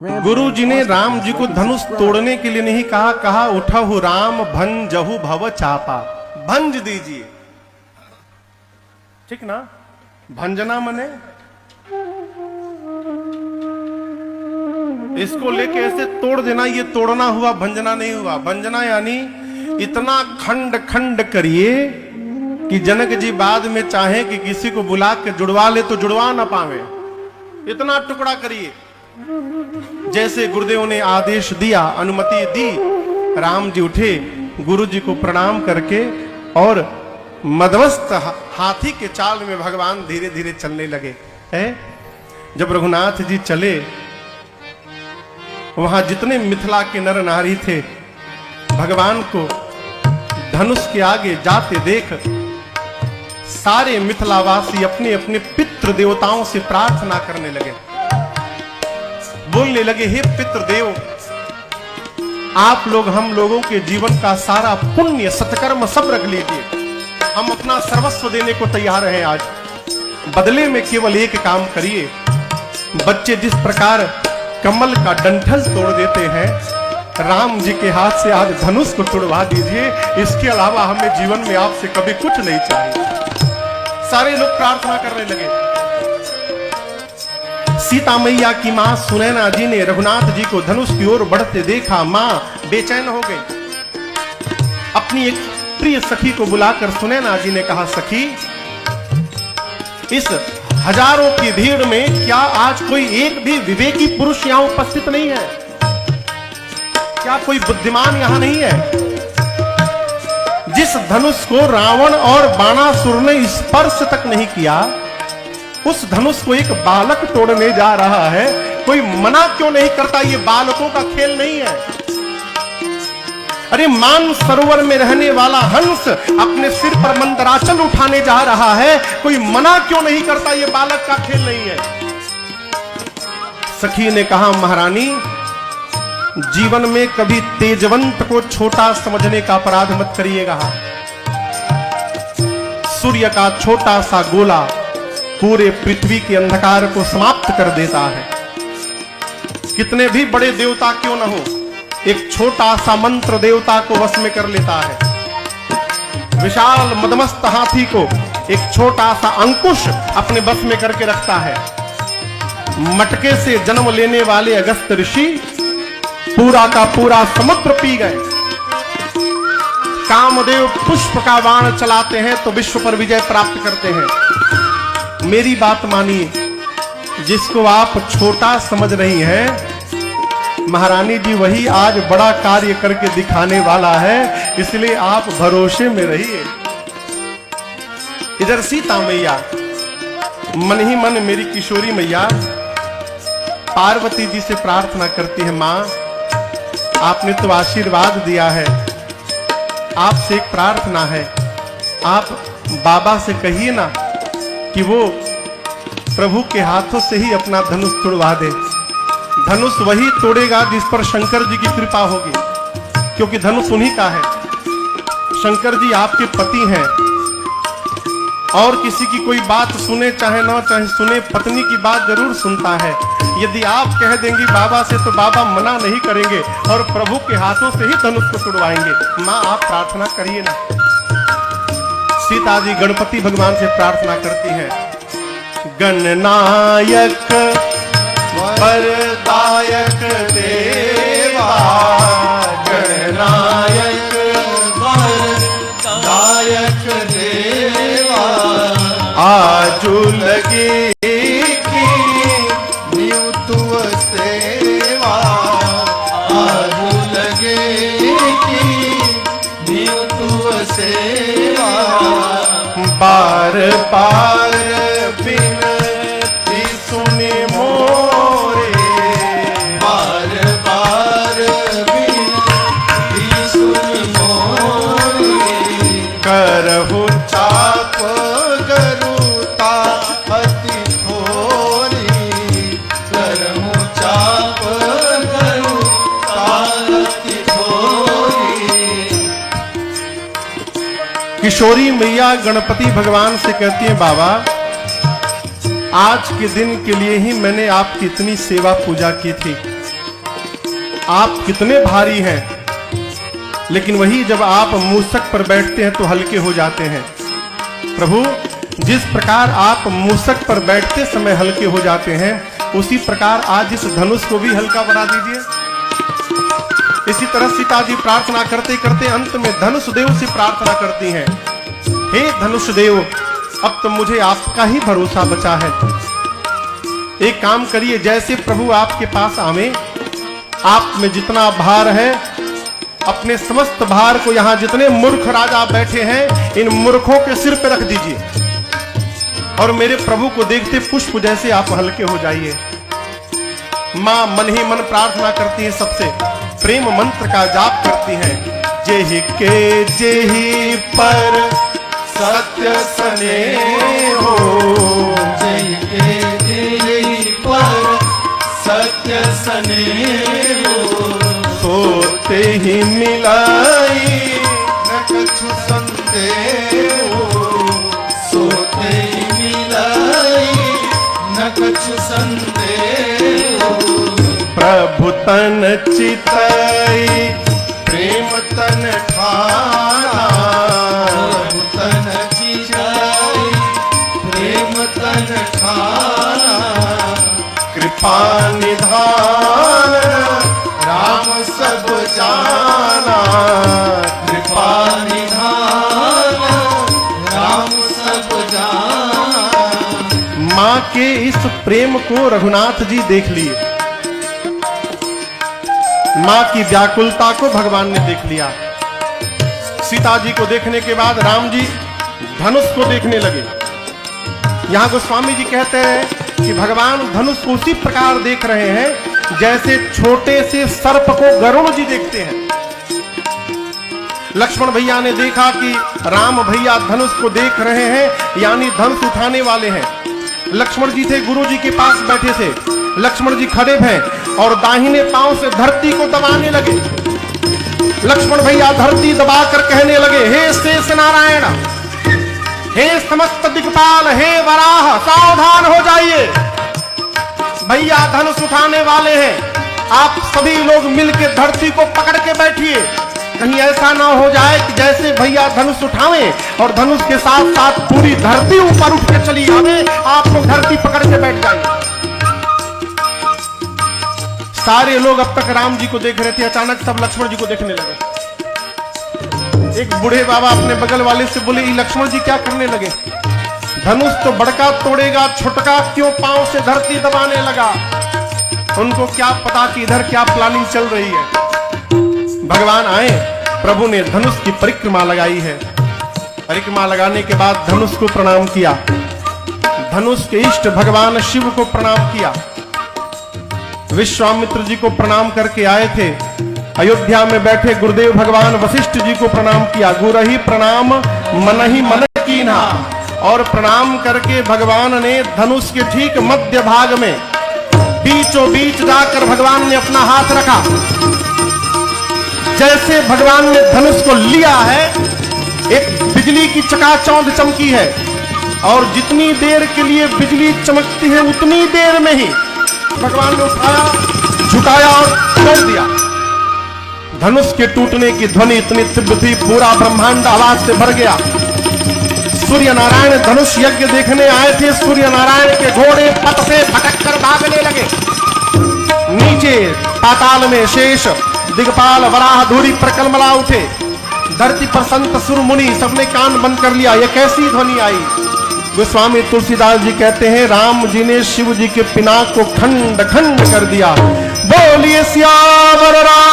गुरु जी ने राम जी को धनुष तोड़ने के लिए नहीं कहा, कहा उठहु राम भंजहु भव चापा, भंज दीजिए। ठीक ना, भंजना मने इसको लेके ऐसे तोड़ देना, ये तोड़ना हुआ, भंजना नहीं हुआ। भंजना यानी इतना खंड खंड करिए कि जनक जी बाद में चाहे कि किसी को बुला के जुड़वा ले तो जुड़वा ना पावे, इतना टुकड़ा करिए। जैसे गुरुदेव ने आदेश दिया, अनुमति दी, राम जी उठे, गुरु जी को प्रणाम करके और मदमस्त हाथी के चाल में भगवान धीरे धीरे चलने लगे। है जब रघुनाथ जी चले, वहां जितने मिथिला के नर नारी थे भगवान को धनुष के आगे जाते देख सारे मिथिलावासी अपने अपने पितृ देवताओं से प्रार्थना करने लगे, बोलने लगे, हे पितृदेव, आप लोग हम लोगों के जीवन का सारा पुण्य सत्कर्म सब रख लीजिए, हम अपना सर्वस्व देने को तैयार हैं। आज बदले में केवल एक काम करिए, बच्चे जिस प्रकार कमल का डंठल तोड़ देते हैं, राम जी के हाथ से आज धनुष को तोड़वा दीजिए, इसके अलावा हमें जीवन में आपसे कभी कुछ नहीं चाहिए। सारे लोग प्रार्थना करने लगे। सीता मैया की मां सुनैना जी ने रघुनाथ जी को धनुष की ओर बढ़ते देखा, मां बेचैन हो गई। अपनी एक प्रिय सखी को बुलाकर सुनैना जी ने कहा, सखी, इस हजारों की भीड़ में क्या आज कोई एक भी विवेकी पुरुष यहां उपस्थित नहीं है? क्या कोई बुद्धिमान यहां नहीं है? जिस धनुष को रावण और बाणासुर ने स्पर्श तक नहीं किया, उस धनुष को एक बालक तोड़ने जा रहा है, कोई मना क्यों नहीं करता? ये बालकों का खेल नहीं है। अरे मान सरोवर में रहने वाला हंस अपने सिर पर मंदराचल उठाने जा रहा है, कोई मना क्यों नहीं करता? ये बालक का खेल नहीं है। सखी ने कहा, महारानी, जीवन में कभी तेजवंत को छोटा समझने का अपराध मत करिएगा। सूर्य का छोटा सा गोला पूरे पृथ्वी के अंधकार को समाप्त कर देता है। कितने भी बड़े देवता क्यों न हो, एक छोटा सा मंत्र देवता को वश में कर लेता है। विशाल मदमस्त हाथी को एक छोटा सा अंकुश अपने बस में करके रखता है। मटके से जन्म लेने वाले अगस्त ऋषि पूरा का पूरा समुद्र पी गए। कामदेव पुष्प का बाण चलाते हैं तो विश्व पर विजय प्राप्त करते हैं। मेरी बात मानिए, जिसको आप छोटा समझ रही हैं, महारानी जी वही आज बड़ा कार्य करके दिखाने वाला है, इसलिए आप भरोसे में रहिए। इधर सीता मैया मन ही मन, मेरी किशोरी मैया पार्वती जी से प्रार्थना करती है, मां, आपने तो आशीर्वाद दिया है, आपसे एक प्रार्थना है, आप बाबा से कहिए ना कि वो प्रभु के हाथों से ही अपना धनुष तोड़वा दे। धनुष वही तोड़ेगा जिस पर शंकर जी की कृपा होगी, क्योंकि धनुष उन्हीं का है। शंकर जी आपके पति हैं और किसी की कोई बात सुने चाहे ना चाहे सुने, पत्नी की बात जरूर सुनता है। यदि आप कह देंगी बाबा से तो बाबा मना नहीं करेंगे और प्रभु के हाथों से ही धनुष को तोड़वाएंगे। मां, आप प्रार्थना करिए ना। सीता जी गणपति भगवान से प्रार्थना करती हैं, गणनायक वरदायक देवा, गणनायक वरदायक देवा, आजू लगे की न्यूतुव सेवा, आजू लगे की न्यूतुव सेवा, बार बार बिनती सुने मोरे, बार बार बिनती सुने मोरे, करहु चाप गरुता अति थोरी, करहु चाप गरुता अति थोरी। किशोरी मैया गणपति भगवान से कहती है, बाबा, आज के दिन के लिए ही मैंने आपकी इतनी सेवा पूजा की थी, आप कितने भारी हैं, लेकिन वही जब आप मूसक पर बैठते हैं तो हल्के हो जाते हैं। प्रभु, जिस प्रकार आप मूसक पर बैठते समय हल्के हो जाते हैं, उसी प्रकार आज इस धनुष को भी हल्का बना दीजिए। इसी तरह सीता जी प्रार्थना करते करते अंत में धनुष देव से प्रार्थना करती हैं, हे धनुष देव, अब तो मुझे आपका ही भरोसा बचा है। एक काम करिए, जैसे प्रभु आपके पास आवे, आप में जितना भार है, अपने समस्त भार को यहां जितने मूर्ख राजा बैठे हैं, इन मूर्खों के सिर पे रख दीजिए और मेरे प्रभु को देखते पुष्प जैसे आप हल्के हो जाइए। मां मन ही मन प्रार्थना करती है, सबसे प्रेम मंत्र का जाप करती हैं, जेहि के जेहि पर सत्य स्नेहो, जेहि के जेहि पर सत्य स्नेहो, सोते ही मिलाई न कछु संदेहो, सोते ही मिलाई न कछु संदेहो। प्रभु तन चितई प्रेम तन ठाना, प्रभु तन चितई प्रेम तन ठाना, कृपा निधान राम सब जाना, कृपा निधान राम सब जाना। मां के इस प्रेम को रघुनाथ जी देख लिए, मां की व्याकुलता को भगवान ने देख लिया। सीता जी को देखने के बाद राम जी धनुष को देखने लगे। यहां गोस्वामी जी कहते हैं कि भगवान धनुष को उसी प्रकार देख रहे हैं जैसे छोटे से सर्प को गरुड़ जी देखते हैं। लक्ष्मण भैया ने देखा कि राम भैया धनुष को देख रहे हैं, यानी धनुष उठाने वाले हैं। लक्ष्मण जी थे, गुरु जी के पास बैठे थे। लक्ष्मण जी खड़े हैं और दाहिने पांव से धरती को दबाने लगे। लक्ष्मण भैया धरती दबाकर कहने लगे, हे शेष नारायण, हे समस्त दिक्पाल, हे वराह, सावधान हो जाइए, भैया धनुष उठाने वाले हैं। आप सभी लोग मिलकर धरती को पकड़ के बैठिए, कहीं ऐसा ना हो जाए कि जैसे भैया धनुष उठावे और धनुष के साथ साथ पूरी धरती ऊपर उठ के चली आवे, आप लोग धरती पकड़ के बैठ जाइए। सारे लोग अब तक राम जी को देख रहे थे, अचानक सब लक्ष्मण जी को देखने लगे। एक बूढ़े बाबा अपने बगल वाले से बोले, ये लक्ष्मण जी क्या करने लगे? धनुष तो बड़का तोड़ेगा, छोटका क्यों पांव से धरती दबाने लगा? उनको क्या पता कि इधर क्या प्लानिंग चल रही है। भगवान आए, प्रभु ने धनुष की परिक्रमा लगाई है। परिक्रमा लगाने के बाद धनुष को प्रणाम किया, धनुष के इष्ट भगवान शिव को प्रणाम किया। विश्वामित्र जी को प्रणाम करके आए थे। अयोध्या में बैठे गुरुदेव भगवान वशिष्ठ जी को प्रणाम किया। गुरहि प्रणाम मनहि मन कीन्हा, और प्रणाम करके भगवान ने धनुष के ठीक मध्य भाग में बीचों बीच जाकर भगवान ने अपना हाथ रखा। जैसे भगवान ने धनुष को लिया है, एक बिजली की चकाचौंध चमकी है, और जितनी देर के लिए बिजली चमकती है उतनी देर में ही भगवान ने उठाया, झुकाया और तोड़ दिया। धनुष के टूटने की ध्वनि इतनी तीव्र थी, पूरा ब्रह्मांड आवाज से भर गया। सूर्य नारायण धनुष यज्ञ देखने आए थे। सूर्य नारायण के घोड़े पट से भटक कर भागने लगे। नीचे पाताल में शेष, दिगपाल, वराह, धूरी पर कलमला उठे। धरती पर संत सुर मुनि सबने कान बंद कर लिया। ये कैसी ध्वनि आई? गोस्वामी तुलसीदास जी कहते हैं, राम जी ने शिव जी के पिनाक को खंड खंड कर दिया। बोलिए सियावर राम